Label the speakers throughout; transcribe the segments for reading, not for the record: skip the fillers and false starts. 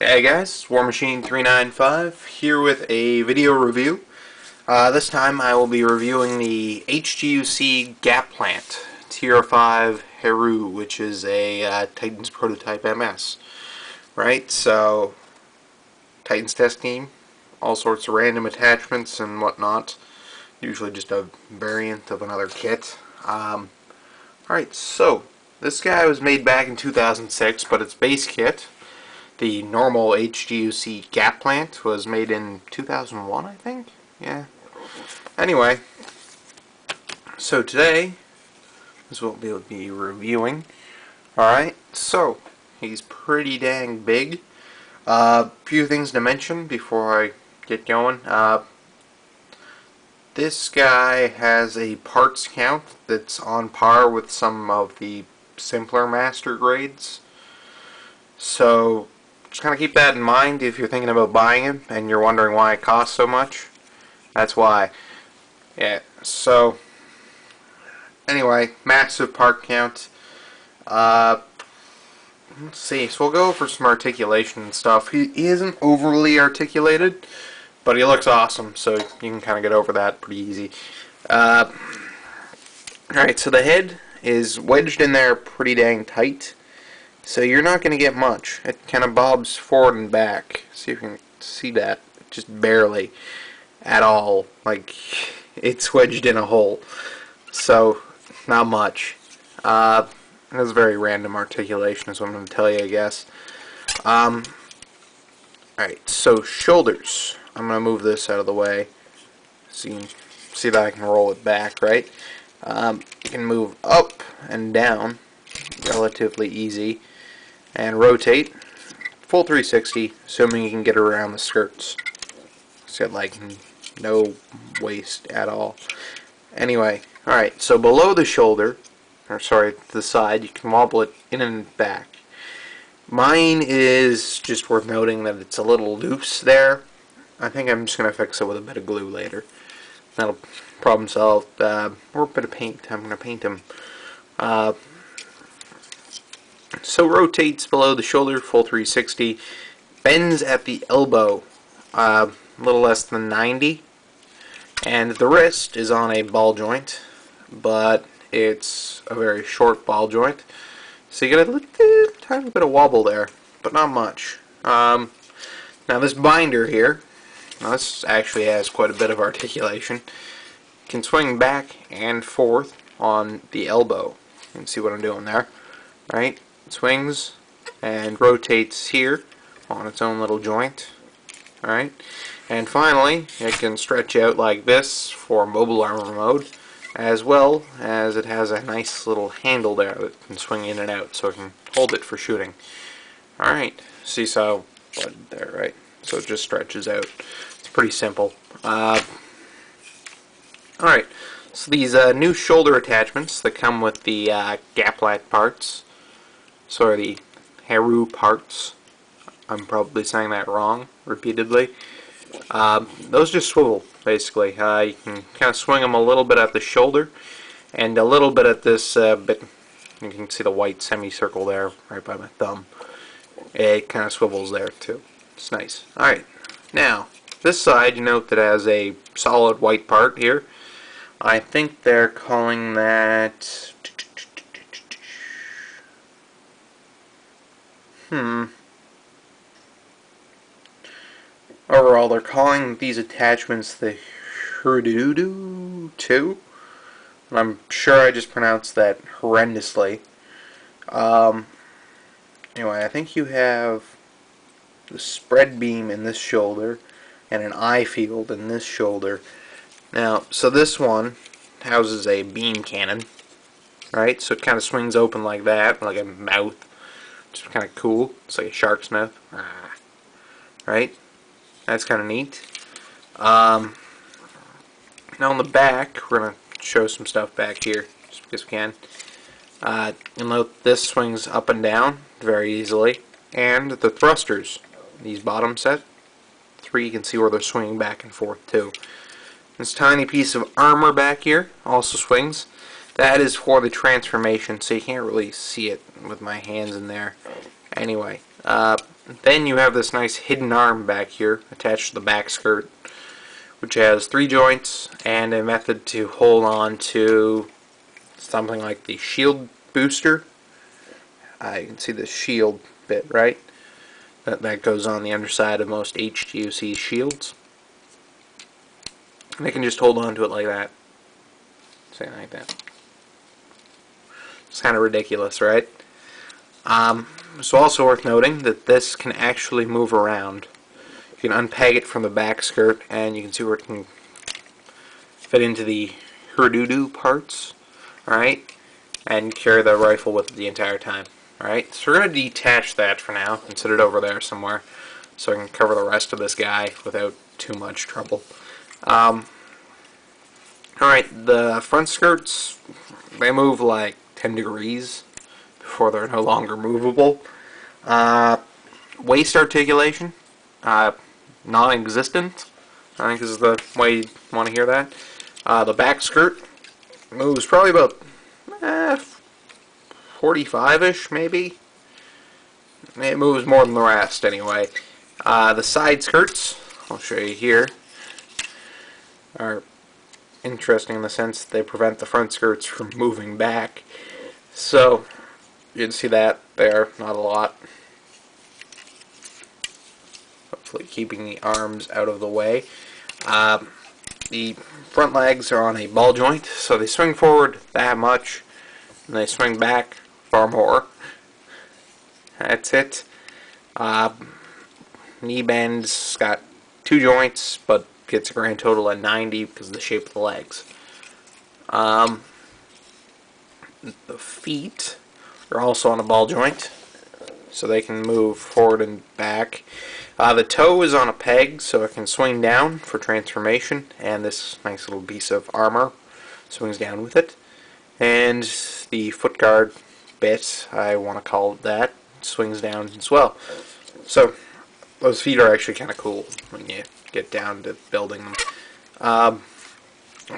Speaker 1: Hey guys, War Machine 395 here with a video review. This time I will be reviewing the HGUC Gaplant TR-5 Hrairoo, which is a Titan's prototype MS. Right, so Titan's test team, all sorts of random attachments and whatnot. Usually just a variant of another kit. Alright, so this guy was made back in 2006, but its base kit, the normal HGUC Gaplant, was made in 2001, I think? Yeah. Anyway, so today is what we'll be reviewing. Alright, so he's pretty dang big. Few things to mention before I get going. This guy has a parts count that's on par with some of the simpler master grades. So just kind of keep that in mind if you're thinking about buying him and you're wondering why it costs so much. That's why. Yeah, so anyway, massive part count. Let's see, so we'll go over some articulation and stuff. He isn't overly articulated, but he looks awesome, so you can kind of get over that pretty easy. Alright, so the head is wedged in there pretty dang tight, so you're not going to get much. It kind of bobs forward and back. See if you can see that. Just barely at all. Like, it's wedged in a hole. So, not much. That's very random articulation is what I'm going to tell you, I guess. Alright, so shoulders. I'm going to move this out of the way so you can see that I can roll it back, right? You can move up and down relatively easy and rotate full 360, assuming you can get around the skirts. It's got like no waist at all. Anyway, alright, so below the shoulder, or sorry, the side, you can wobble it in and back. Mine is just worth noting that it's a little loose there. I think I'm just going to fix it with a bit of glue later. That'll problem solve. Or a bit of paint. I'm going to paint him. So rotates below the shoulder, full 360. Bends at the elbow, a little less than 90. And the wrist is on a ball joint, but it's a very short ball joint. So you get a little tiny bit of wobble there, but not much. Now this binder here, this actually has quite a bit of articulation. Can swing back and forth on the elbow. You can see what I'm doing there, right? It swings and rotates here on its own little joint, alright? And finally, it can stretch out like this for mobile armor mode, as well as it has a nice little handle there that can swing in and out, so it can hold it for shooting. Alright, see how there, right? So it just stretches out. It's pretty simple. Alright, so these new shoulder attachments that come with the Gaplant parts, sorry, the Hrairoo parts, I'm probably saying that wrong repeatedly, those just swivel, basically. You can kind of swing them a little bit at the shoulder, and a little bit at this bit. You can see the white semicircle there, right by my thumb. It kind of swivels there, too. It's nice. Alright, now, this side, you note that it has a solid white part here. I think they're calling that... Overall, they're calling these attachments the Hrairoo 2. And I'm sure I just pronounced that horrendously. Anyway, I think you have the spread beam in this shoulder and an eye field in this shoulder. Now, so this one houses a beam cannon, right? So it kind of swings open like that, like a mouth. It's kind of cool. It's like a shark's mouth. Right? That's kind of neat. Now on the back, we're going to show some stuff back here, just because we can. You'll note this swings up and down very easily. And the thrusters, these bottom set, 3, you can see where they're swinging back and forth too. This tiny piece of armor back here also swings. That is for the transformation, so you can't really see it with my hands in there. Anyway, Then you have this nice hidden arm back here attached to the back skirt, which has 3 joints and a method to hold on to something like the shield booster. You can see the shield bit, right? That goes on the underside of most HGUC shields. And they can just hold on to it like that. Say like that. It's kind of ridiculous, right? It's also worth noting that this can actually move around. You can unpeg it from the back skirt, and you can see where it can fit into the Hrairoo parts. Alright? And carry the rifle with it the entire time. Alright? So we're going to detach that for now and set it over there somewhere so I can cover the rest of this guy without too much trouble. Alright, the front skirts, they move like 10 degrees before they're no longer movable. Waist articulation, non-existent, I think is the way you want to hear that. The back skirt moves probably about 45-ish, maybe. It moves more than the rest, anyway. The side skirts, I'll show you here, are interesting in the sense that they prevent the front skirts from moving back. So, you can see that there, not a lot. Hopefully keeping the arms out of the way. The front legs are on a ball joint, so they swing forward that much, and they swing back far more. That's it. Knee bend's got 2 joints, but gets a grand total of 90 because of the shape of the legs. The feet are also on a ball joint, so they can move forward and back. The toe is on a peg, so it can swing down for transformation, and this nice little piece of armor swings down with it. And the foot guard bit, I want to call it that, swings down as well. So those feet are actually kind of cool when you get down to building them.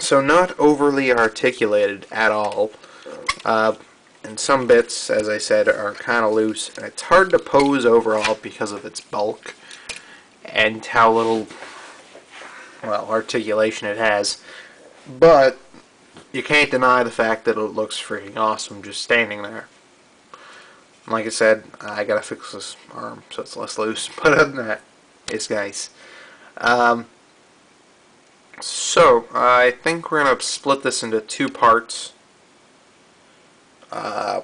Speaker 1: So not overly articulated at all. And some bits, as I said, are kind of loose. And it's hard to pose overall because of its bulk and how little, well, articulation it has. But you can't deny the fact that it looks freaking awesome just standing there. Like I said, I gotta fix this arm so it's less loose. But other than that, it's nice. So, I think we're going to split this into 2 parts. Now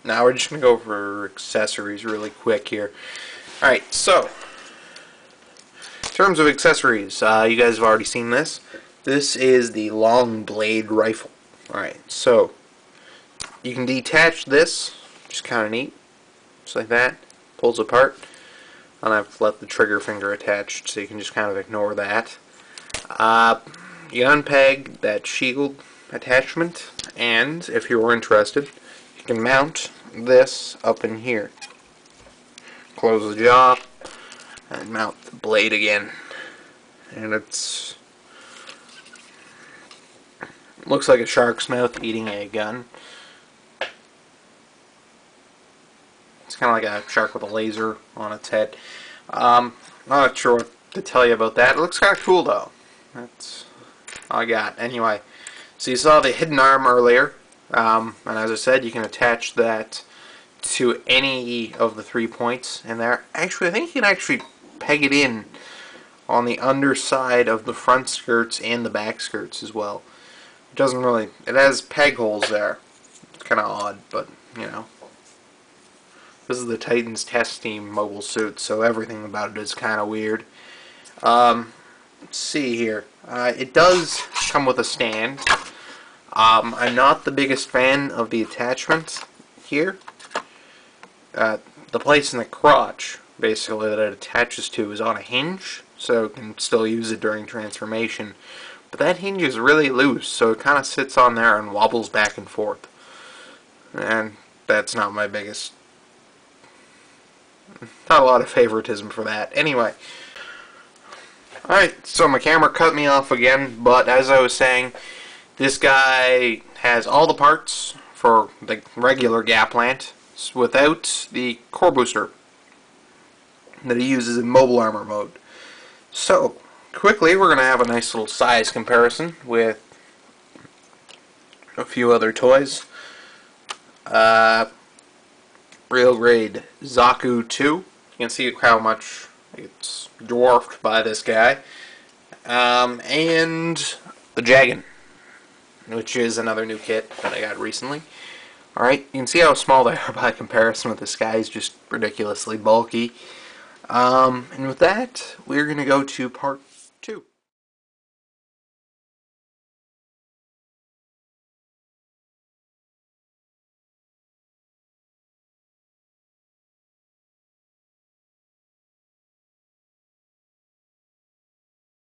Speaker 1: we're just going to go over accessories really quick here. Alright, so, in terms of accessories, you guys have already seen this. This is the long blade rifle. Alright, so, you can detach this, which is kind of neat, just like that, pulls apart. And I've left the trigger finger attached, so you can just kind of ignore that. You unpeg that shield attachment, and if you were interested, you can mount this up in here. Close the jaw, and mount the blade again. And it looks like a shark's mouth eating a gun. It's kind of like a shark with a laser on its head. Not sure what to tell you about that. It looks kind of cool though. That's all I got. Anyway, so you saw the hidden arm earlier, and as I said, you can attach that to any of the 3 points in there. Actually, I think you can actually peg it in on the underside of the front skirts and the back skirts as well. It doesn't really. It has peg holes there. It's kind of odd, but you know. This is the Titan's test team mobile suit, so everything about it is kind of weird. Let's see here. It does come with a stand. I'm not the biggest fan of the attachment here. The place in the crotch, basically, that it attaches to is on a hinge, so it can still use it during transformation. But that hinge is really loose, so it kind of sits on there and wobbles back and forth. And that's not my biggest... Not a lot of favoritism for that. Anyway. Alright, so my camera cut me off again, but as I was saying, this guy has all the parts for the regular Gaplant, without the core booster that he uses in mobile armor mode. So, quickly, we're going to have a nice little size comparison with a few other toys. Real Grade Zaku 2. You can see how much it's dwarfed by this guy. And the Jagan, which is another new kit that I got recently. Alright, you can see how small they are by comparison with this guy. He's just ridiculously bulky. And with that, we're going to go to part